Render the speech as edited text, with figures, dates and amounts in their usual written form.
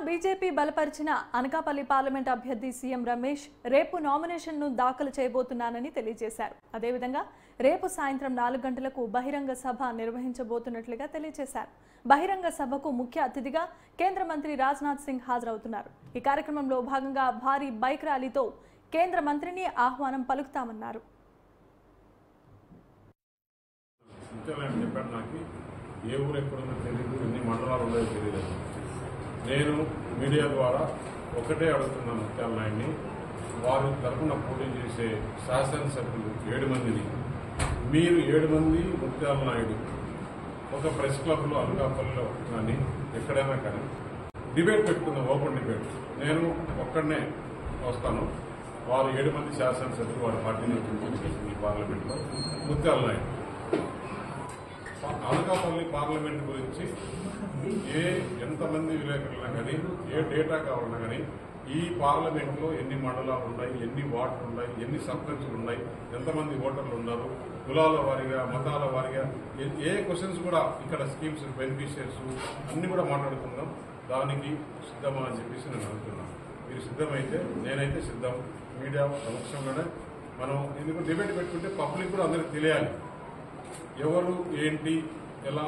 BJP బలపరిచిన Anakapalli parliament అభ్యర్థి CM Ramesh రేపు నామినేషన్ను దాఖలు చేయబోతున్నానని తెలియజేశారు. అదేవిధంగా రేపు సాయంత్రం 4 గంటలకు బహిరంగ సభ నిర్వహించబోతున్నట్లుగా తెలియజేశారు. బహిరంగ సభకు ముఖ్య అతిథిగా కేంద్ర మంత్రి రాజ్నాథ్ సింగ్ హాజరవుతున్నారు. ఈ కార్యక్రమంలో భాగంగా భారీ బైక్ ర్యాలీతో కేంద్ర మంత్రిని ఆహ్వానం పలుకుతామన్నారు. నేను మీడియా ద్వారా ఒకటే అడుగుతున్నాను ముత్యాల నాయుడిని, వారి తరఫున పోటీ చేసే శాసనసభ్యులు 7 మందిని, మీరు 7 మంది ముత్యాల నాయుడు ఒక ప్రెస్ క్లబ్లో అనకాపల్లిలో కానీ ఎక్కడైనా కానీ డిబేట్ పెట్టుకుందాం, ఓపెన్ డిబేట్. నేను ఒక్కడనే వస్తాను, వారు 7 మంది శాసనసభ్యులు వారి పార్టీని ఈ పార్లమెంట్లో ముత్యాల నాయుడు అనకాపల్లి పార్లమెంట్ గురించి ఎంతమంది విలేకరులైనా కానీ ఏ డేటా కావాలన్నా కానీ ఈ పార్లమెంట్లో ఎన్ని మండలాలు ఉన్నాయి, ఎన్ని వార్డులు ఉన్నాయి, ఎన్ని సర్పంచులు ఉన్నాయి, ఎంతమంది ఓటర్లు ఉన్నారు, కులాల వారీగా మతాల వారీగా ఏ క్వశ్చన్స్ కూడా ఇక్కడ స్కీమ్స్ బెనిఫిషియర్స్ అన్ని కూడా మాట్లాడుకుందాం. దానికి సిద్ధమా అని చెప్పేసి నేను అడుగుతున్నాను. మీరు సిద్ధమైతే నేనైతే సిద్ధం. మీడియా సమక్షంలోనే మనం ఎందుకు డిబేట్ పెట్టుకుంటే పబ్లిక్ కూడా అందరికీ తెలియాలి ఎవరు ఏంటి ఎలా